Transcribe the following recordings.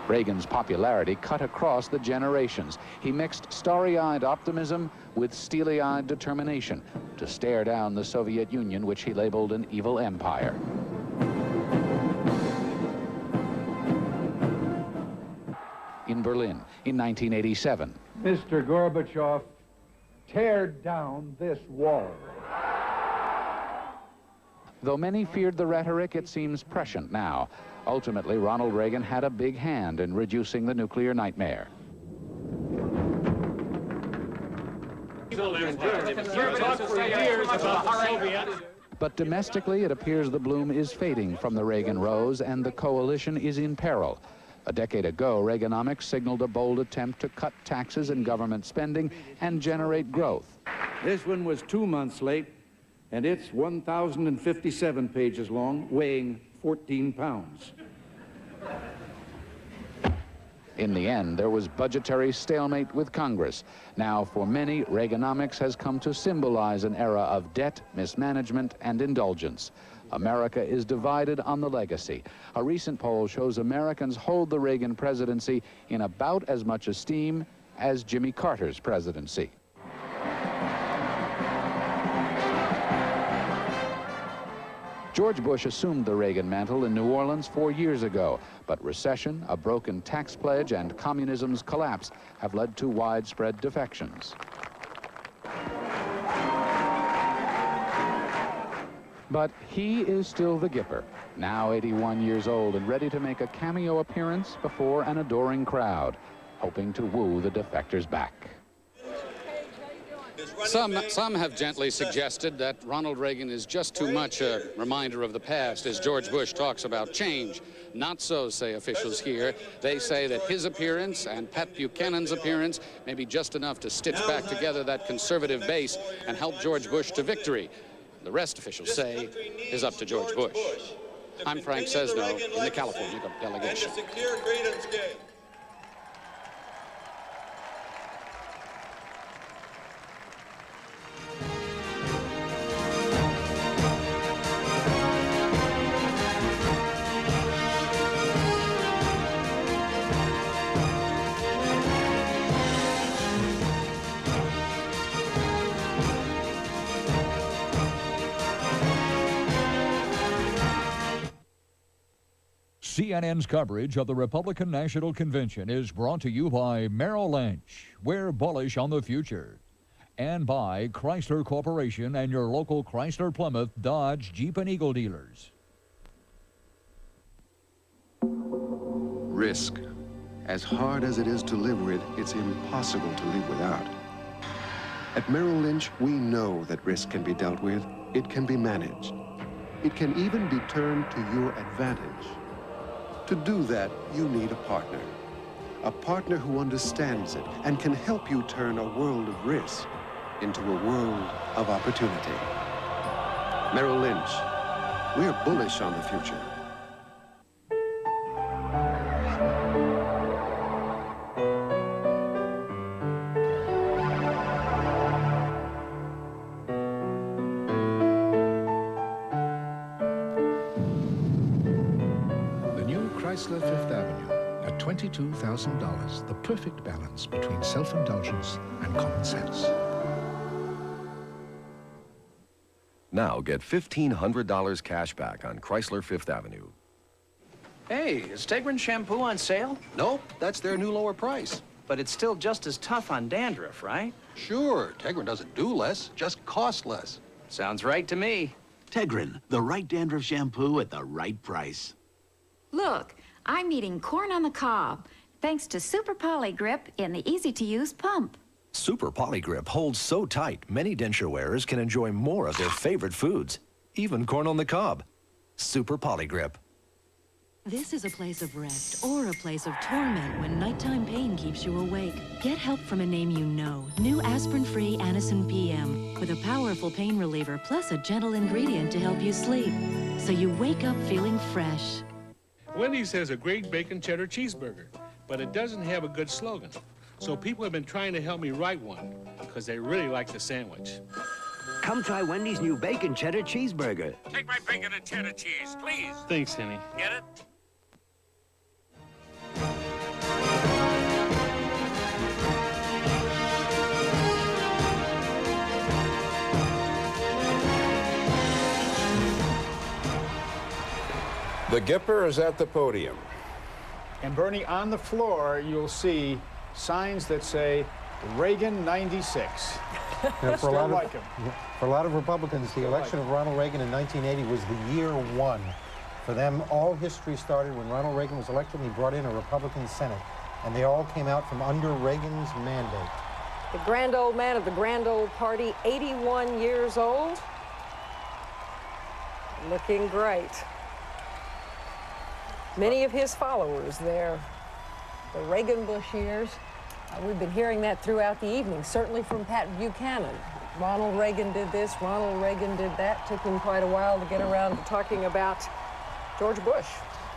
Reagan's popularity cut across the generations. He mixed starry-eyed optimism with steely-eyed determination to stare down the Soviet Union, which he labeled an evil empire. In Berlin in 1987. Mr. Gorbachev, tear down this wall. Though many feared the rhetoric, it seems prescient now. Ultimately, Ronald Reagan had a big hand in reducing the nuclear nightmare. But domestically, it appears the bloom is fading from the Reagan rose, and the coalition is in peril. A decade ago, Reaganomics signaled a bold attempt to cut taxes and government spending and generate growth. This one was 2 months late, and it's 1,057 pages long, weighing 14 pounds. In the end, there was budgetary stalemate with Congress. Now, for many, Reaganomics has come to symbolize an era of debt, mismanagement, and indulgence. America is divided on the legacy. A recent poll shows Americans hold the Reagan presidency in about as much esteem as Jimmy Carter's presidency. George Bush assumed the Reagan mantle in New Orleans 4 years ago, but recession, a broken tax pledge, and communism's collapse have led to widespread defections. But he is still the Gipper, now 81 years old and ready to make a cameo appearance before an adoring crowd, hoping to woo the defectors back. Some have gently suggested that Ronald Reagan is just too much a reminder of the past as George Bush talks about change. Not so, say officials here. They say that his appearance and Pat Buchanan's appearance may be just enough to stitch back together that conservative base and help George Bush to victory. The rest, officials say, is up to George Bush. I'm Frank Sesno in the California delegation. CNN's coverage of the Republican National Convention is brought to you by Merrill Lynch. We're bullish on the future. And by Chrysler Corporation and your local Chrysler, Plymouth, Dodge, Jeep, and Eagle dealers. Risk. As hard as it is to live with, it's impossible to live without. At Merrill Lynch, we know that risk can be dealt with. It can be managed. It can even be turned to your advantage. To do that, you need a partner who understands it and can help you turn a world of risk into a world of opportunity. Merrill Lynch, we're bullish on the future. Chrysler Fifth Avenue at $22,000, the perfect balance between self-indulgence and common sense. Now get $1,500 cash back on Chrysler Fifth Avenue. Hey, is Tegrin shampoo on sale? Nope, that's their new lower price. But it's still just as tough on dandruff, right? Sure, Tegrin doesn't do less, just cost less. Sounds right to me. Tegrin, the right dandruff shampoo at the right price. Look, I'm eating corn on the cob, thanks to Super Polygrip in the easy-to-use pump. Super Polygrip holds so tight, many denture wearers can enjoy more of their favorite foods, even corn on the cob. Super Polygrip. This is a place of rest or a place of torment when nighttime pain keeps you awake. Get help from a name you know. New aspirin-free Anacin PM with a powerful pain reliever plus a gentle ingredient to help you sleep. So you wake up feeling fresh. Wendy's has a great bacon cheddar cheeseburger, but it doesn't have a good slogan. So people have been trying to help me write one because they really like the sandwich. Come try Wendy's new bacon cheddar cheeseburger. Take my bacon and cheddar cheese, please. Thanks, Henny. Get it? The Gipper is at the podium. And Bernie, on the floor, you'll see signs that say Reagan 96. For a lot of Republicans, the election of Ronald Reagan in 1980 was the year one. For them, all history started when Ronald Reagan was elected and he brought in a Republican Senate. And they all came out from under Reagan's mandate. The grand old man of the grand old party, 81 years old. Looking great. Many of his followers there, the Reagan-Bush years. We've been hearing that throughout the evening, certainly from Pat Buchanan. Ronald Reagan did this, Ronald Reagan did that. Took him quite a while to get around to talking about George Bush.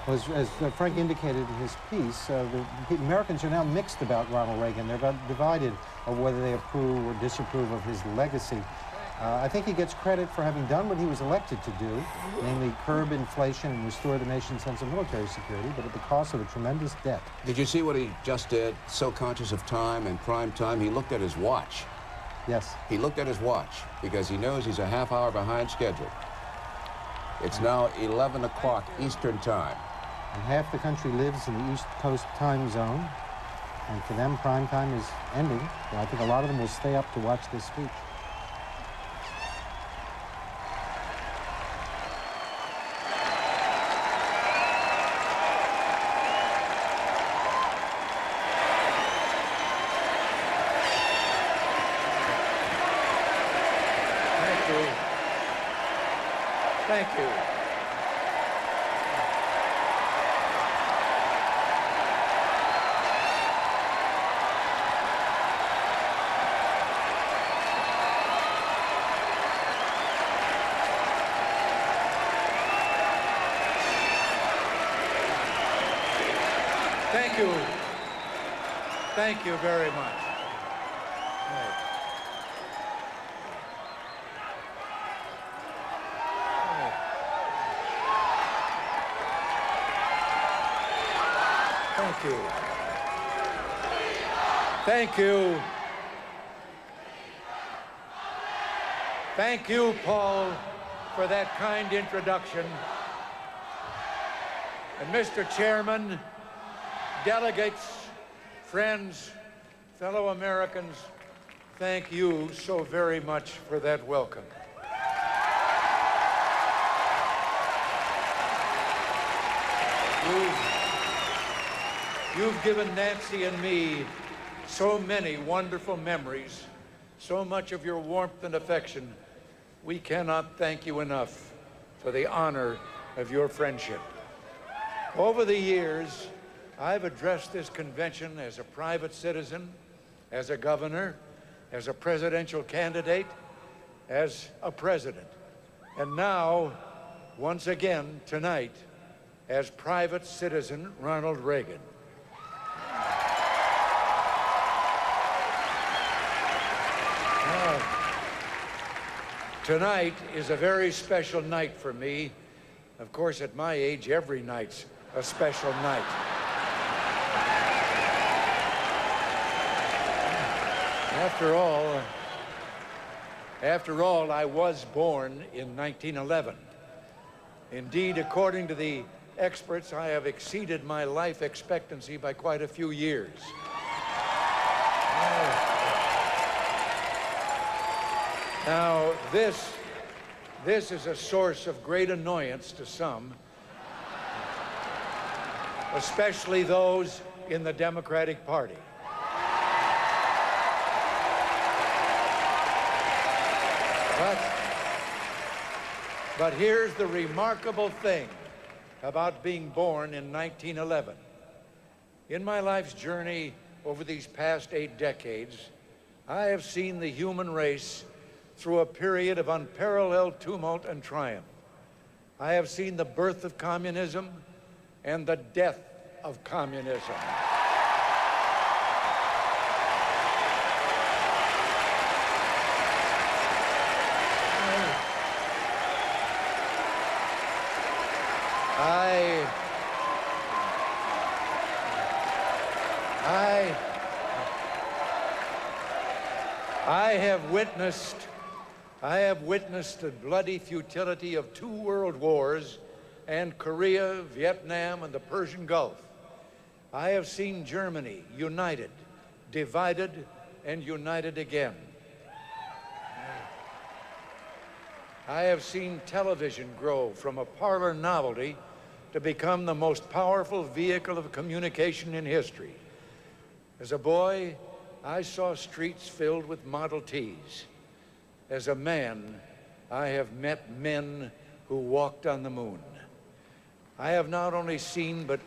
Well, as Frank indicated in his piece, the Americans are now mixed about Ronald Reagan. They're about divided of whether they approve or disapprove of his legacy. I think he gets credit for having done what he was elected to do, namely curb inflation and restore the nation's sense of military security, but at the cost of a tremendous debt. Did you see what he just did? So conscious of time and prime time, he looked at his watch. Yes. He looked at his watch because he knows he's a half hour behind schedule. It's now 11 o'clock Eastern time. And half the country lives in the East Coast time zone, and for them, prime time is ending. I think a lot of them will stay up to watch this speech. Thank you. Thank you. Thank you very much. Thank you. Thank you. Thank you, Paul, for that kind introduction. And Mr. Chairman, delegates, friends, fellow Americans, thank you so very much for that welcome. You've given Nancy and me so many wonderful memories, so much of your warmth and affection. We cannot thank you enough for the honor of your friendship. Over the years, I've addressed this convention as a private citizen, as a governor, as a presidential candidate, as a president. And now, once again, tonight, as private citizen Ronald Reagan. Tonight is a very special night for me. Of course, at my age, every night's a special night. After all, I was born in 1911. Indeed, according to the experts, I have exceeded my life expectancy by quite a few years. Now, this is a source of great annoyance to some, especially those in the Democratic Party. But here's the remarkable thing about being born in 1911. In my life's journey over these past 8 decades, I have seen the human race through a period of unparalleled tumult and triumph. I have seen the birth of communism and the death of communism. I have witnessed the bloody futility of 2 world wars and Korea, Vietnam, and the Persian Gulf. I have seen Germany united, divided, and united again. I have seen television grow from a parlor novelty to become the most powerful vehicle of communication in history. As a boy, I saw streets filled with Model Ts. As a man, I have met men who walked on the moon. I have not only seen but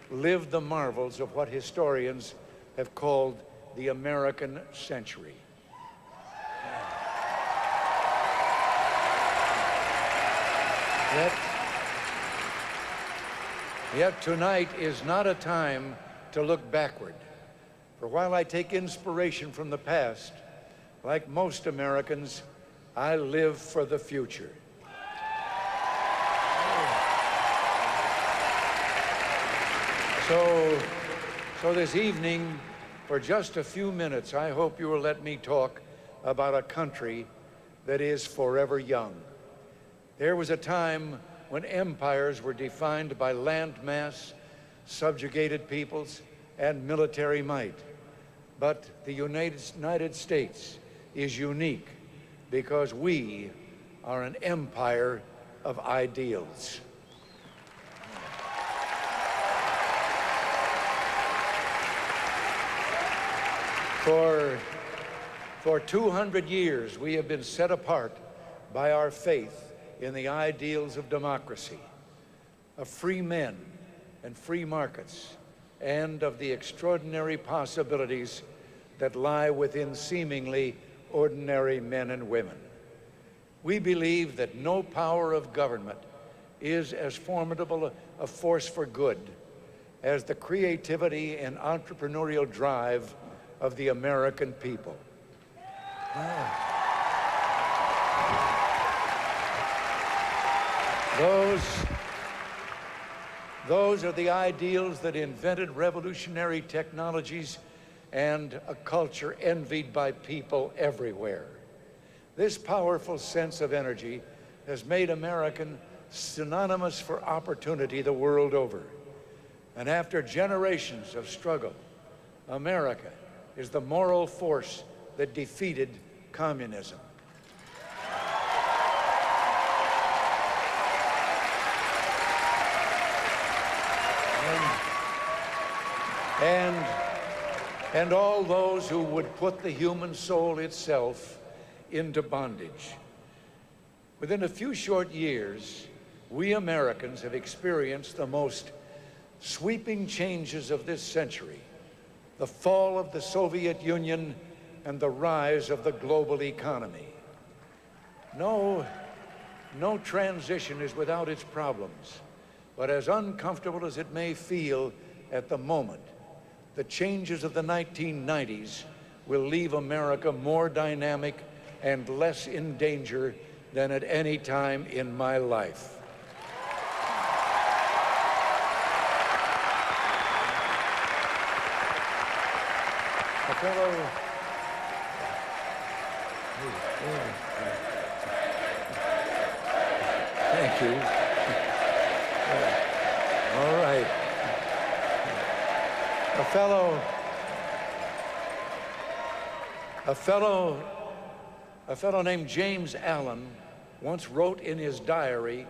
lived the marvels of what historians have called the American century. Yet tonight is not a time to look backward. For while I take inspiration from the past, like most Americans, I live for the future. So this evening, for just a few minutes, I hope you will let me talk about a country that is forever young. There was a time when empires were defined by landmass, subjugated peoples, and military might. But the United States is unique because we are an empire of ideals. For 200 years, we have been set apart by our faith in the ideals of democracy, of free men and free markets, and of the extraordinary possibilities that lie within seemingly ordinary men and women. We believe that no power of government is as formidable a force for good as the creativity and entrepreneurial drive of the American people. Those are the ideals that invented revolutionary technologies and a culture envied by people everywhere. This powerful sense of energy has made American synonymous for opportunity the world over. And after generations of struggle, America is the moral force that defeated communism. And all those who would put the human soul itself into bondage. Within a few short years, we Americans have experienced the most sweeping changes of this century: the fall of the Soviet Union and the rise of the global economy. No transition is without its problems, but as uncomfortable as it may feel at the moment, the changes of the 1990s will leave America more dynamic and less in danger than at any time in my life. Thank you. All right. A fellow named James Allen once wrote in his diary,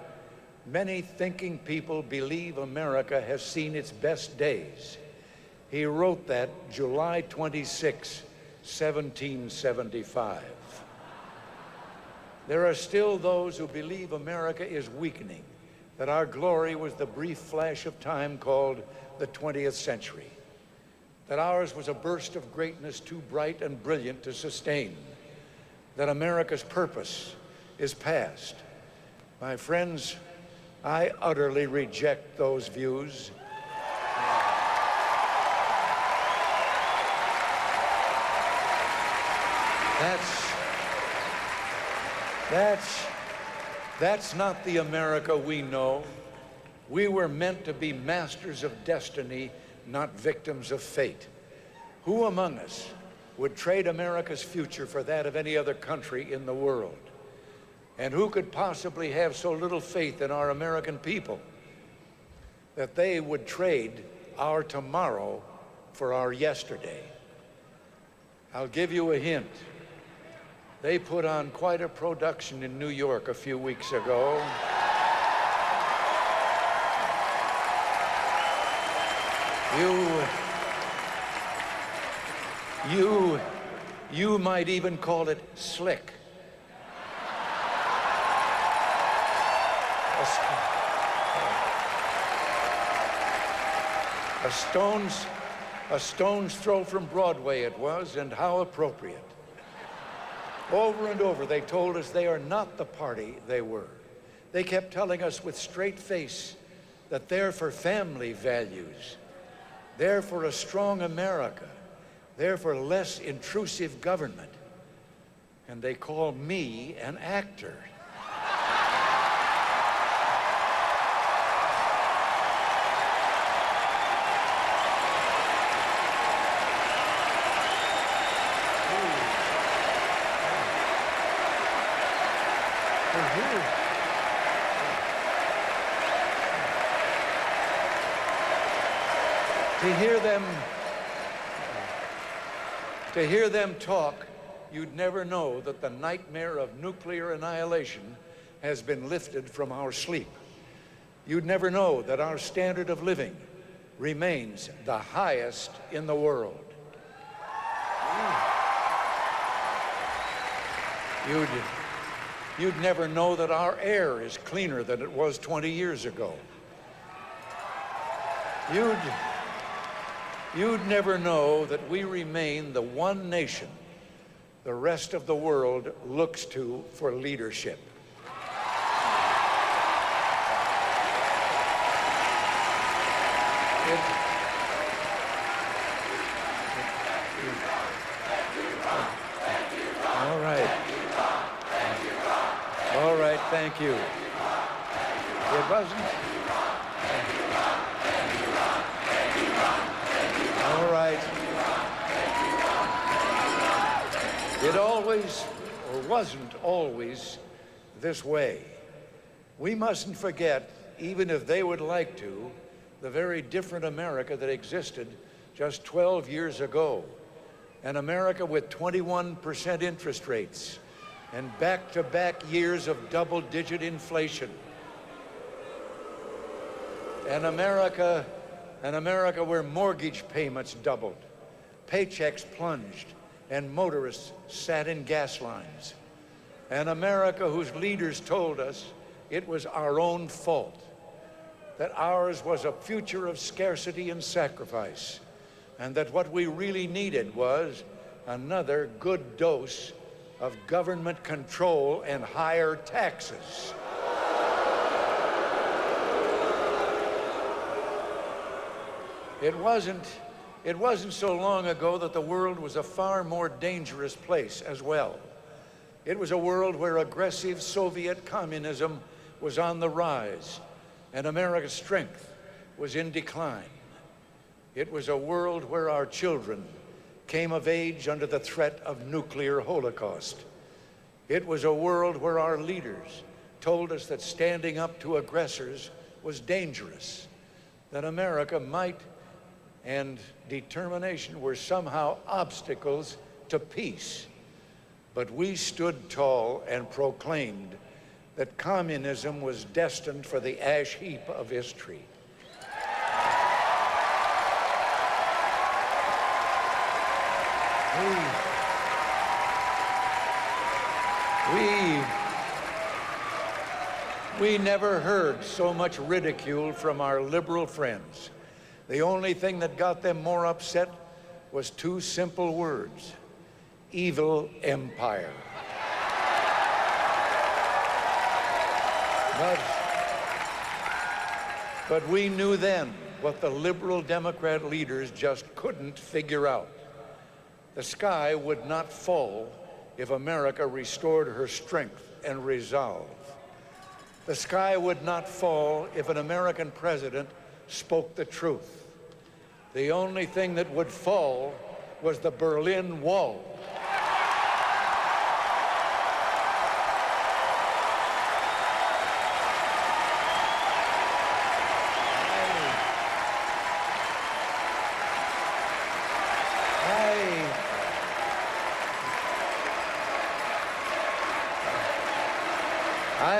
"Many thinking people believe America has seen its best days." He wrote that July 26, 1775. There are still those who believe America is weakening, that our glory was the brief flash of time called the 20th century, that ours was a burst of greatness too bright and brilliant to sustain, that America's purpose is past. My friends, I utterly reject those views. That's not the America we know. We were meant to be masters of destiny, not victims of fate. Who among us would trade America's future for that of any other country in the world? And who could possibly have so little faith in our American people that they would trade our tomorrow for our yesterday. I'll give you a hint. They put on quite a production in New York a few weeks ago. You might even call it slick. A stone's throw from Broadway it was, and how appropriate. Over and over, they told us they are not the party they were. They kept telling us with straight face that they're for family values. They're for a strong America. They're for less intrusive government. And they call me an actor. To hear them talk, you'd never know that the nightmare of nuclear annihilation has been lifted from our sleep. You'd never know that our standard of living remains the highest in the world. You'd never know that our air is cleaner than it was 20 years ago. You'd never know that we remain the one nation the rest of the world looks to for leadership. All right. All right, thank you. It wasn't. All right. It always, or wasn't always, this way. We mustn't forget, even if they would like to, the very different America that existed just 12 years ago. An America with 21% interest rates and back-to-back years of double-digit inflation. An America where mortgage payments doubled, paychecks plunged, and motorists sat in gas lines. An America whose leaders told us it was our own fault, that ours was a future of scarcity and sacrifice, and that what we really needed was another good dose of government control and higher taxes. It wasn't so long ago that the world was a far more dangerous place as well. It was a world where aggressive Soviet communism was on the rise and America's strength was in decline. It was a world where our children came of age under the threat of nuclear holocaust. It was a world where our leaders told us that standing up to aggressors was dangerous, that America might and determination were somehow obstacles to peace. But we stood tall and proclaimed that communism was destined for the ash heap of history. We never heard so much ridicule from our liberal friends. The only thing that got them more upset was two simple words: evil empire. But we knew then what the liberal Democrat leaders just couldn't figure out. The sky would not fall if America restored her strength and resolve. The sky would not fall if an American president spoke the truth. The only thing that would fall was the Berlin Wall.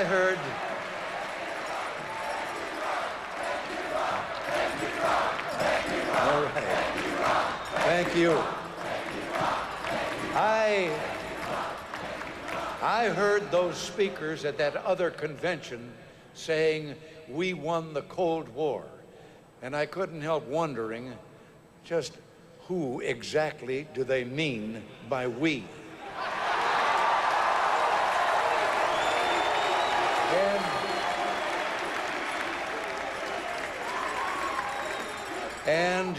heard. All right. Thank you. I heard those speakers at that other convention saying, we won the Cold War. And I couldn't help wondering just who exactly do they mean by we? And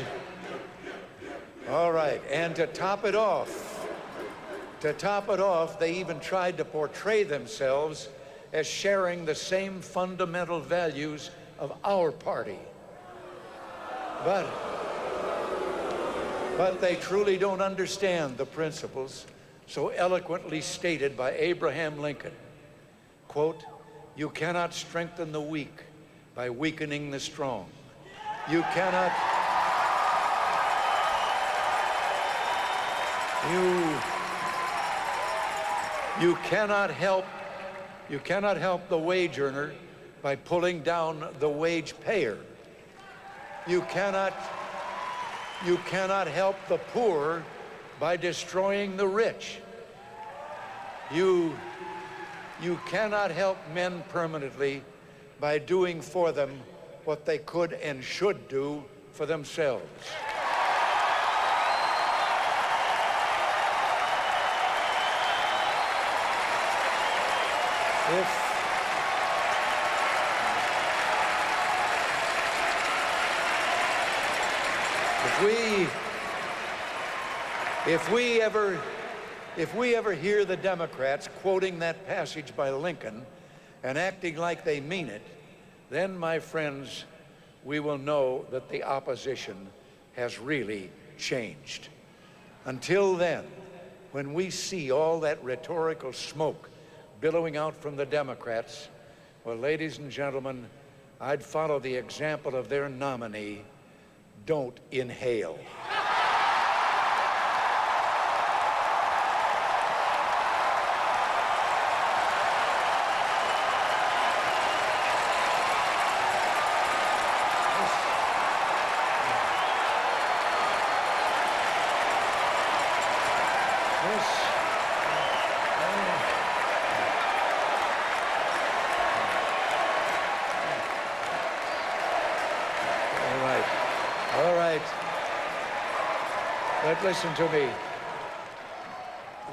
all right, and to top it off, they even tried to portray themselves as sharing the same fundamental values of our party. But they truly don't understand the principles so eloquently stated by Abraham Lincoln. Quote, you cannot strengthen the weak by weakening the strong. You cannot help the wage earner by pulling down the wage payer. You cannot help the poor by destroying the rich. You cannot help men permanently by doing for them what they could and should do for themselves. If we ever hear the Democrats quoting that passage by Lincoln and acting like they mean it, then, my friends, we will know that the opposition has really changed. Until then, when we see all that rhetorical smoke billowing out from the Democrats, well, ladies and gentlemen, I'd follow the example of their nominee. Don't inhale. All right. But listen to me.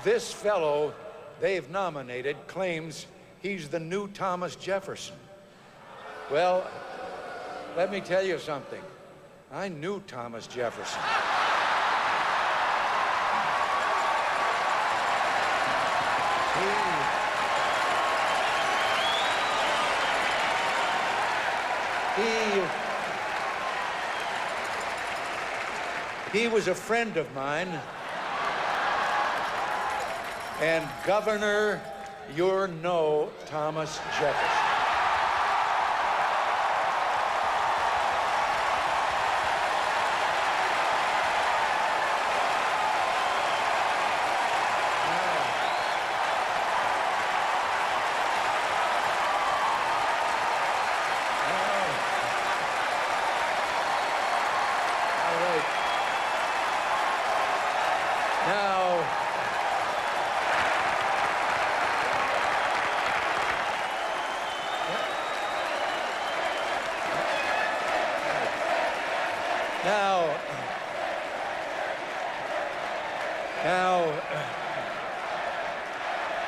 This fellow they've nominated claims he's the new Thomas Jefferson. Well, let me tell you something. I knew Thomas Jefferson. He was a friend of mine. And Governor, you're no Thomas Jefferson.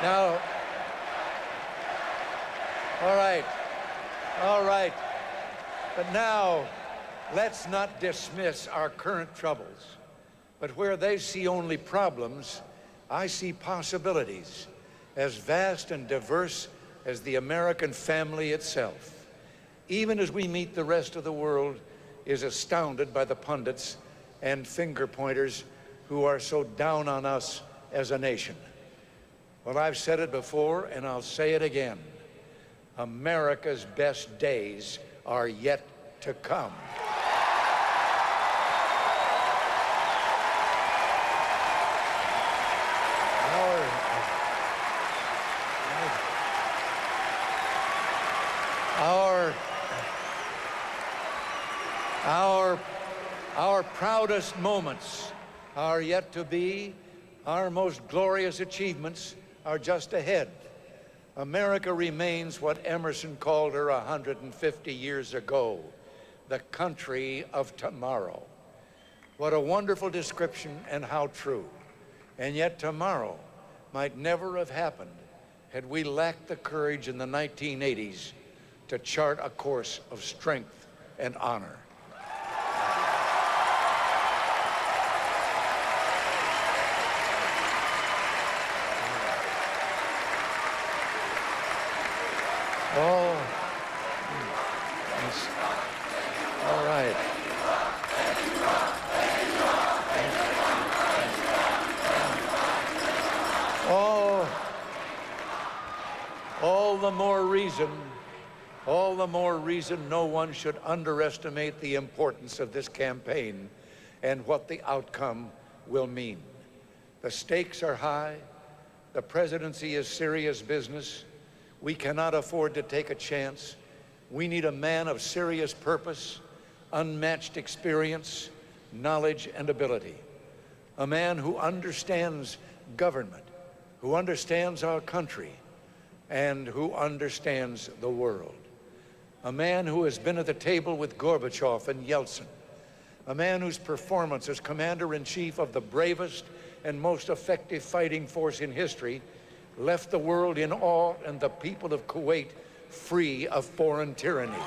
Now, all right, but now let's not dismiss our current troubles. But where they see only problems, I see possibilities as vast and diverse as the American family itself. Even as we meet the rest of the world is astounded by the pundits and finger pointers who are so down on us as a nation. Well, I've said it before, and I'll say it again. America's best days are yet to come. Our proudest moments are yet to be. Our most glorious achievements are just ahead. America remains what Emerson called her 150 years ago, the country of tomorrow. What a wonderful description, and how true. And yet tomorrow might never have happened had we lacked the courage in the 1980s to chart a course of strength and honor. Oh, yes. All right. All the more reason no one should underestimate the importance of this campaign and what the outcome will mean. The stakes are high. The presidency is serious business. We cannot afford to take a chance. We need a man of serious purpose, unmatched experience, knowledge, and ability. A man who understands government, who understands our country, and who understands the world. A man who has been at the table with Gorbachev and Yeltsin. A man whose performance as commander-in-chief of the bravest and most effective fighting force in history left the world in awe and the people of Kuwait free of foreign tyranny.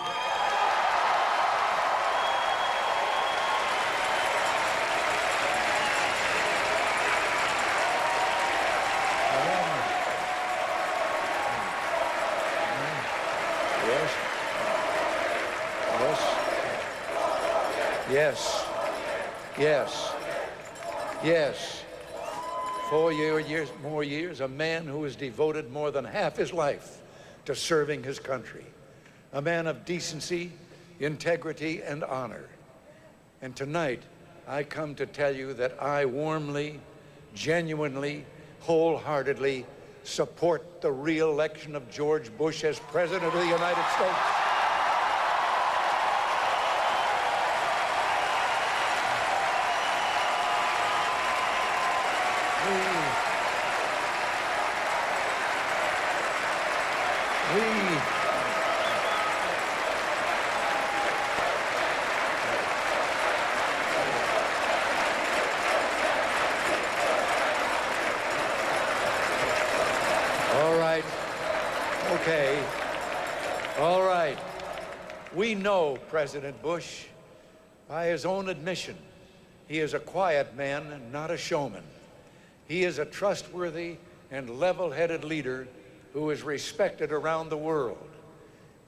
Yes. 4 more years, a man who has devoted more than half his life to serving his country. A man of decency, integrity, and honor. And tonight, I come to tell you that I warmly, genuinely, wholeheartedly support the re-election of George Bush as President of the United States. All right. We know President Bush. By his own admission, he is a quiet man and not a showman. He is a trustworthy and level-headed leader who is respected around the world.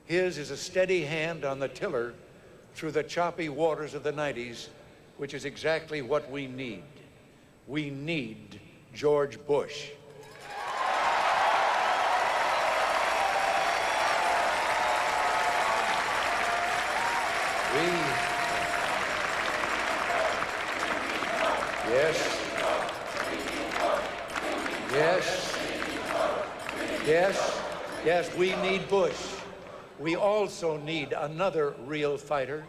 His is a steady hand on the tiller through the choppy waters of the 90s, which is exactly what we need. We need George Bush. Yes, we need Bush. We also need another real fighter,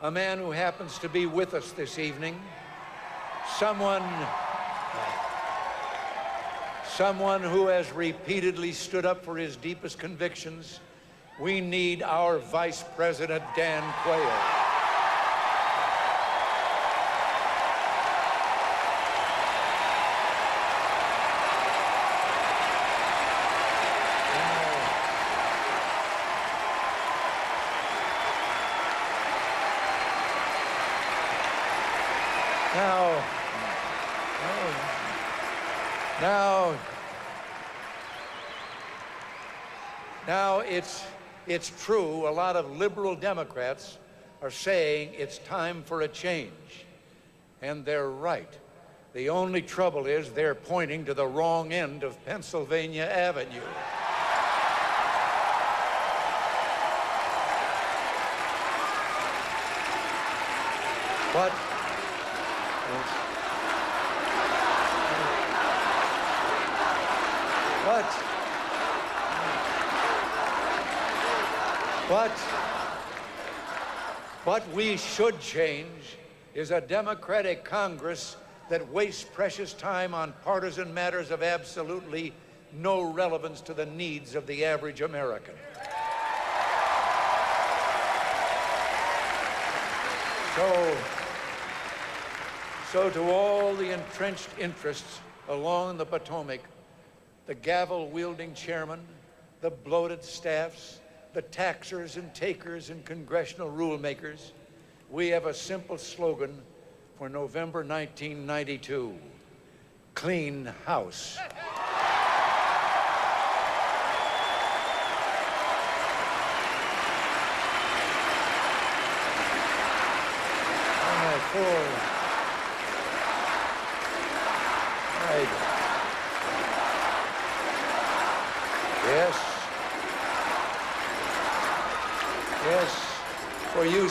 a man who happens to be with us this evening, someone who has repeatedly stood up for his deepest convictions. We need our Vice President, Dan Quayle. Now, it's true, a lot of liberal Democrats are saying it's time for a change. And they're right. The only trouble is they're pointing to the wrong end of Pennsylvania Avenue. What we should change is a Democratic Congress that wastes precious time on partisan matters of absolutely no relevance to the needs of the average American. So to all the entrenched interests along the Potomac, the gavel-wielding chairman, the bloated staffs, the taxers and takers and congressional rulemakers, we have a simple slogan for November 1992: clean house. Right. Yes. Yes. For you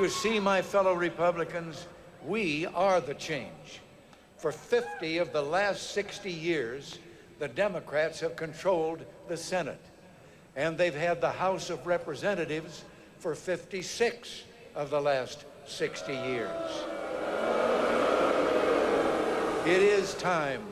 see, my fellow Republicans, we are the change. For 50 of the last 60 years, the Democrats have controlled the Senate, and they've had the House of Representatives for 56 of the last 60 years. It is time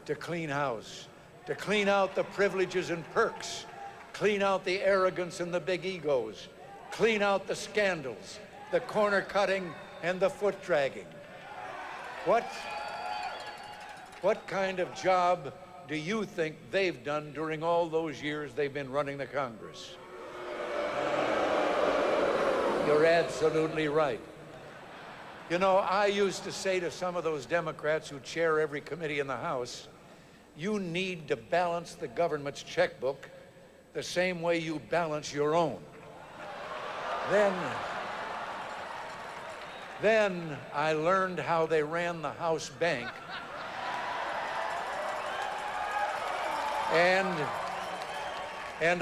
to clean house, to clean out the privileges and perks, clean out the arrogance and the big egos, clean out the scandals, the corner cutting and the foot dragging. What kind of job do you think they've done during all those years they've been running the Congress? You're absolutely right. You know, I used to say to some of those Democrats who chair every committee in the House, you need to balance the government's checkbook the same way you balance your own. Then I learned how they ran the House bank, and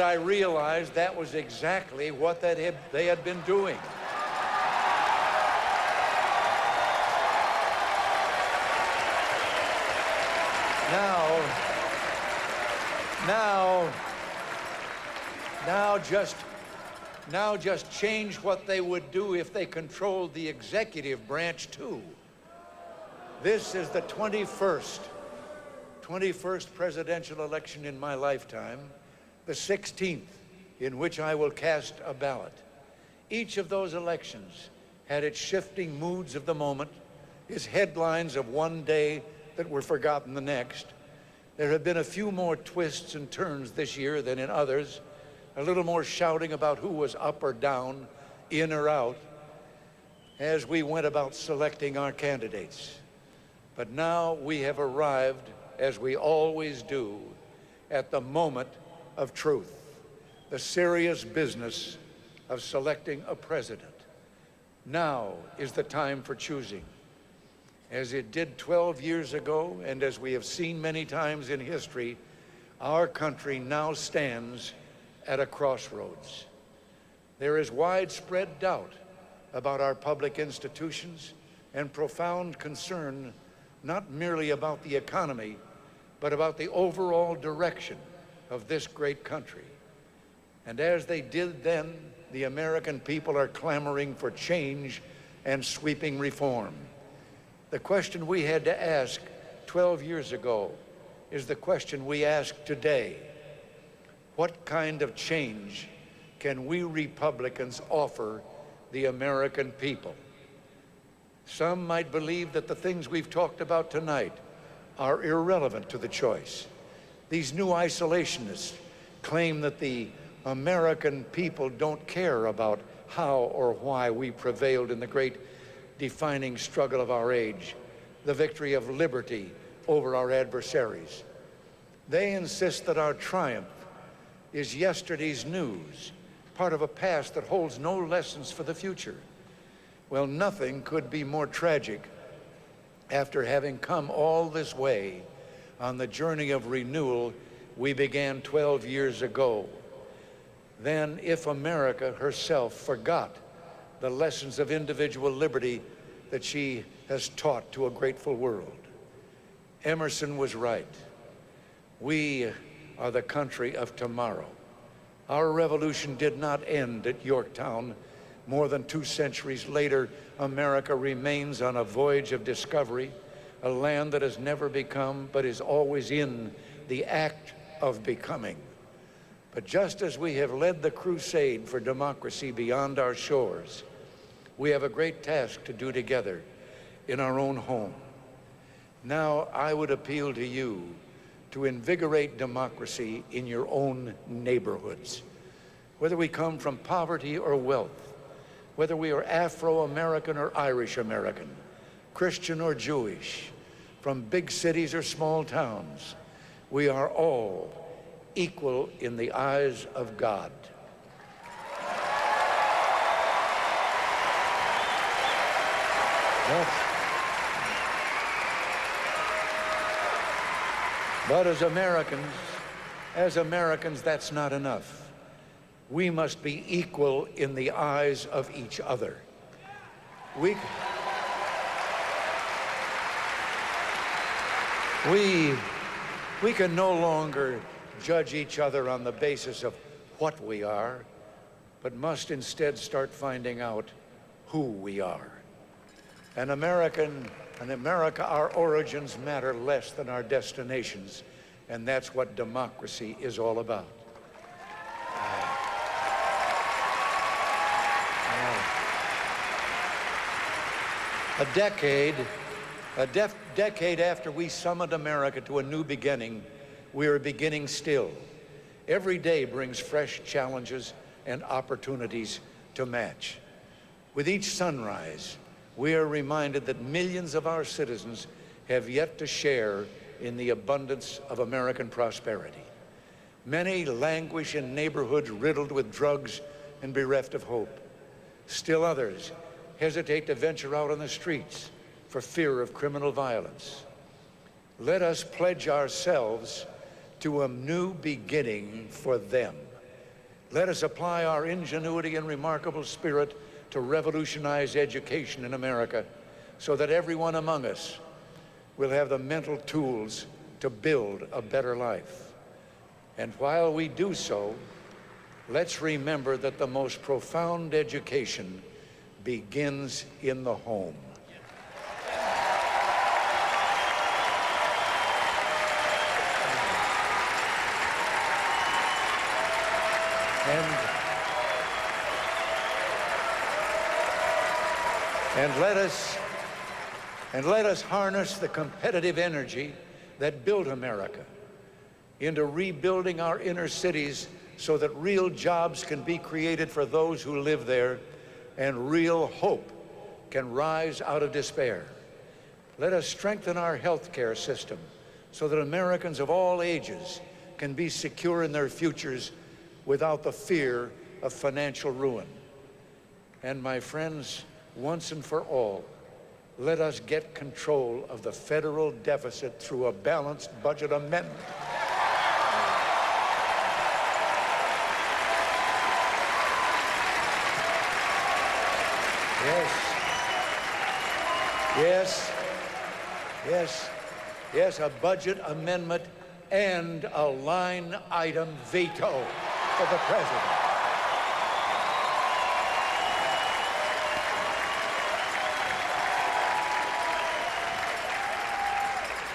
I realized that was exactly what they had been doing. Now just change what they would do if they controlled the executive branch too. This is the 21st presidential election in my lifetime, the 16th in which I will cast a ballot. Each of those elections had its shifting moods of the moment, its headlines of one day that were forgotten the next. There have been a few more twists and turns this year than in others, a little more shouting about who was up or down, in or out, as we went about selecting our candidates. But now we have arrived, as we always do, at the moment of truth, the serious business of selecting a president. Now is the time for choosing. As it did 12 years ago, and as we have seen many times in history, our country now stands at a crossroads. There is widespread doubt about our public institutions and profound concern not merely about the economy, but about the overall direction of this great country. And as they did then, the American people are clamoring for change and sweeping reform. The question we had to ask 12 years ago is the question we ask today. What kind of change can we Republicans offer the American people? Some might believe that the things we've talked about tonight are irrelevant to the choice. These new isolationists claim that the American people don't care about how or why we prevailed in the great defining struggle of our age, the victory of liberty over our adversaries. They insist that our triumph is yesterday's news, part of a past that holds no lessons for the future. Well, nothing could be more tragic after having come all this way on the journey of renewal we began 12 years ago. Then, if America herself forgot the lessons of individual liberty that she has taught to a grateful world. Emerson was right. We are the country of tomorrow. Our revolution did not end at Yorktown, More than 2 centuries later, America remains on a voyage of discovery, a land that has never become, but is always in the act of becoming. But just as we have led the crusade for democracy beyond our shores, we have a great task to do together in our own home. Now, I would appeal to you to invigorate democracy in your own neighborhoods. Whether we come from poverty or wealth, whether we are Afro-American or Irish-American, Christian or Jewish, from big cities or small towns, we are all equal in the eyes of God. Yes. But as Americans, that's not enough. We must be equal in the eyes of each other. We can no longer judge each other on the basis of what we are, but must instead start finding out who we are. In America, our origins matter less than our destinations, and that's what democracy is all about. A decade after we summoned America to a new beginning, we are beginning still. Every day brings fresh challenges and opportunities to match. With each sunrise, we are reminded that millions of our citizens have yet to share in the abundance of American prosperity. Many languish in neighborhoods riddled with drugs and bereft of hope. Still others hesitate to venture out on the streets for fear of criminal violence. Let us pledge ourselves to a new beginning for them. Let us apply our ingenuity and remarkable spirit to revolutionize education in America so that everyone among us will have the mental tools to build a better life. And while we do so, let's remember that the most profound education begins in the home. And let us harness the competitive energy that built America into rebuilding our inner cities so that real jobs can be created for those who live there and real hope can rise out of despair. Let us strengthen our healthcare system so that Americans of all ages can be secure in their futures without the fear of financial ruin. And my friends, once and for all, let us get control of the federal deficit through a balanced budget amendment. Yes, a budget amendment and a line item veto for the president.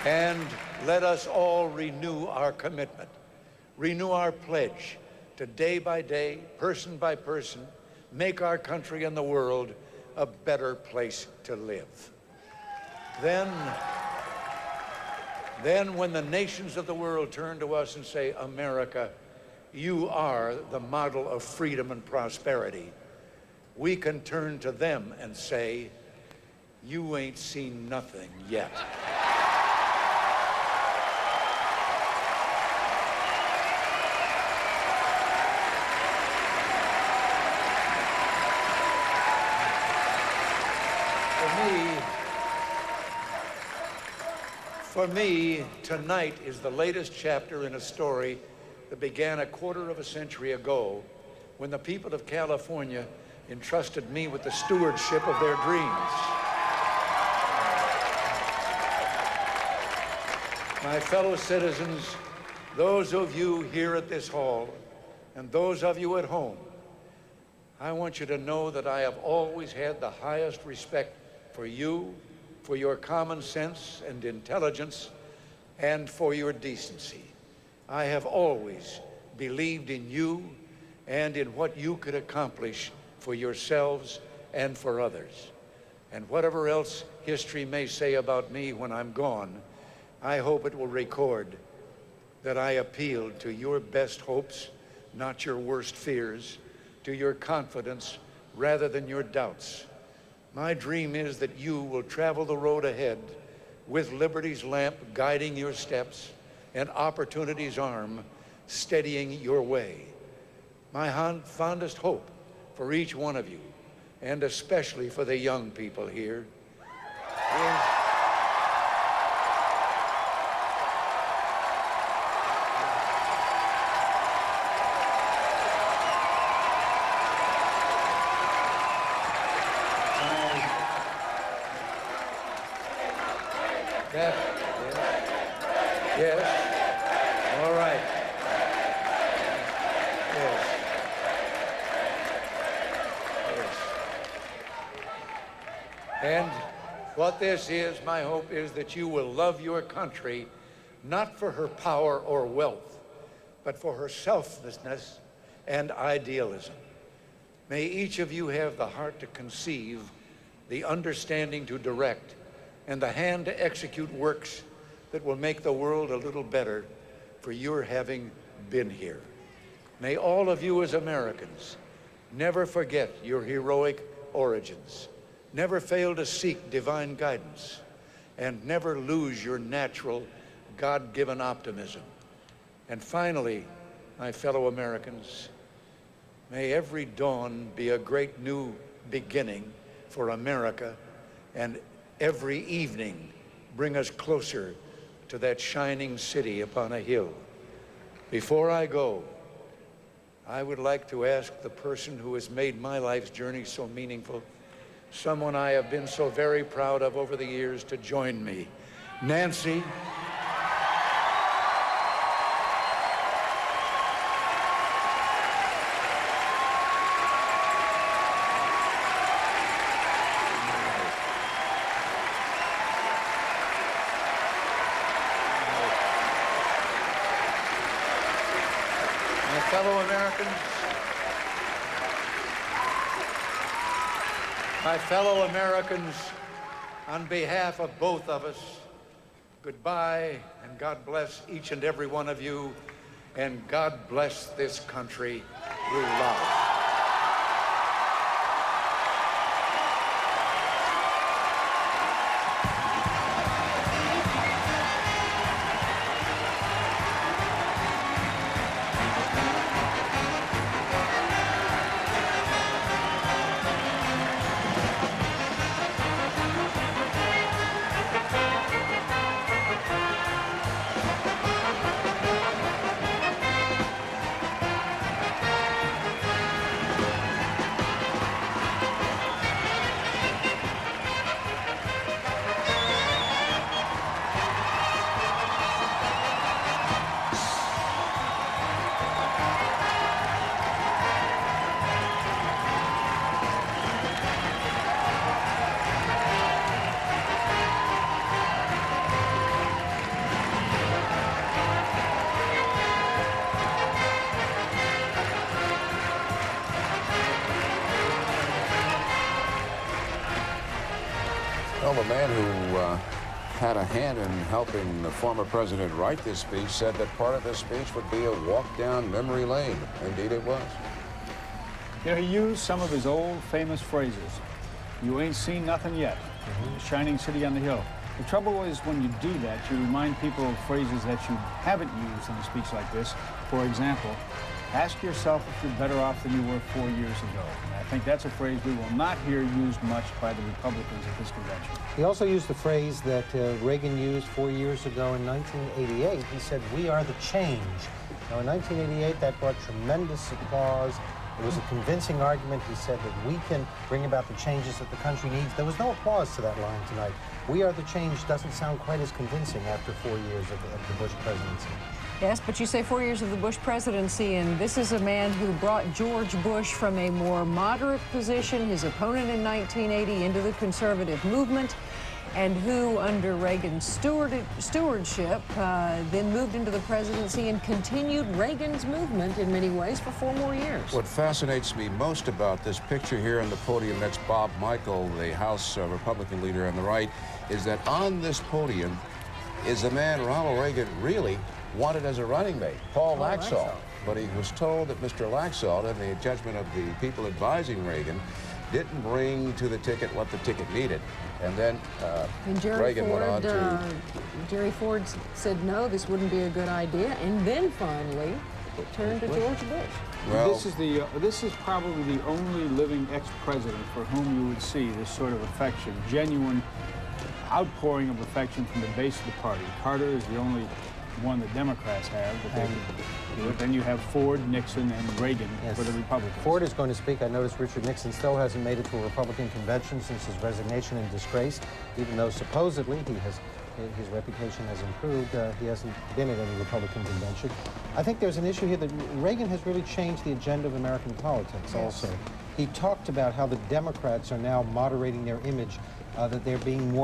And let us all renew our commitment, renew our pledge to day by day, person by person, make our country and the world a better place to live. Then when the nations of the world turn to us and say, America, you are the model of freedom and prosperity, we can turn to them and say, you ain't seen nothing yet. For me, tonight is the latest chapter in a story that began a quarter of a century ago when the people of California entrusted me with the stewardship of their dreams. My fellow citizens, those of you here at this hall, and those of you at home, I want you to know that I have always had the highest respect for you, for your common sense and intelligence, and for your decency. I have always believed in you and in what you could accomplish for yourselves and for others. And whatever else history may say about me when I'm gone, I hope it will record that I appealed to your best hopes, not your worst fears, to your confidence rather than your doubts. My dream is that you will travel the road ahead with liberty's lamp guiding your steps and opportunity's arm steadying your way. My fondest hope for each one of you, and especially for the young people here, is yes. All right. Yes. And what this is, my hope is that you will love your country, not for her power or wealth, but for her selflessness and idealism. May each of you have the heart to conceive, the understanding to direct, and the hand to execute works that will make the world a little better for your having been here. May all of you as Americans never forget your heroic origins, never fail to seek divine guidance, and never lose your natural, God-given optimism. And finally, my fellow Americans, may every dawn be a great new beginning for America, and every evening bring us closer to that shining city upon a hill. Before I go, I would like to ask the person who has made my life's journey so meaningful, someone I have been so very proud of over the years, to join me. Nancy. My fellow Americans, on behalf of both of us, goodbye, and God bless each and every one of you, and God bless this country we love. Well, the man who had a hand in helping the former president write this speech said that part of this speech would be a walk down memory lane. Indeed it was. You know, he used some of his old famous phrases. You ain't seen nothing yet. The shining city on the hill. The trouble is when you do that, you remind people of phrases that you haven't used in a speech like this. For example, ask yourself if you're better off than you were 4 years ago. And I think that's a phrase we will not hear used much by the Republicans at this convention. He also used the phrase that Reagan used 4 years ago in 1988. He said, "We are the change." Now, in 1988, that brought tremendous applause. It was a convincing argument. He said that we can bring about the changes that the country needs. There was no applause to that line tonight. "We are the change" doesn't sound quite as convincing after 4 years of the Bush presidency. Yes, but you say 4 years of the Bush presidency, and this is a man who brought George Bush from a more moderate position, his opponent in 1980, into the conservative movement, and who, under Reagan's stewardship, then moved into the presidency and continued Reagan's movement in many ways for 4 more years. What fascinates me most about this picture here on the podium, that's Bob Michel, the House Republican leader on the right, is that on this podium is the man Ronald Reagan really wanted as a running mate, Paul Laxalt. But he was told that Mr. Laxalt, in the judgment of the people advising Reagan, didn't bring to the ticket what the ticket needed. And then Reagan went on to... Jerry Ford said, no, this wouldn't be a good idea. And then finally, it turned to George Bush. Well, this is probably the only living ex-president for whom you would see this sort of affection, genuine outpouring of affection from the base of the party. Carter is the only one that Democrats have, but they can do it. Then you have Ford, Nixon, and Reagan for the Republicans. Ford is going to speak. I noticed Richard Nixon still hasn't made it to a Republican convention since his resignation in disgrace, even though supposedly his reputation has improved. He hasn't been at any Republican convention. I think there's an issue here that Reagan has really changed the agenda of American politics also. He talked about how the Democrats are now moderating their image, that they're being more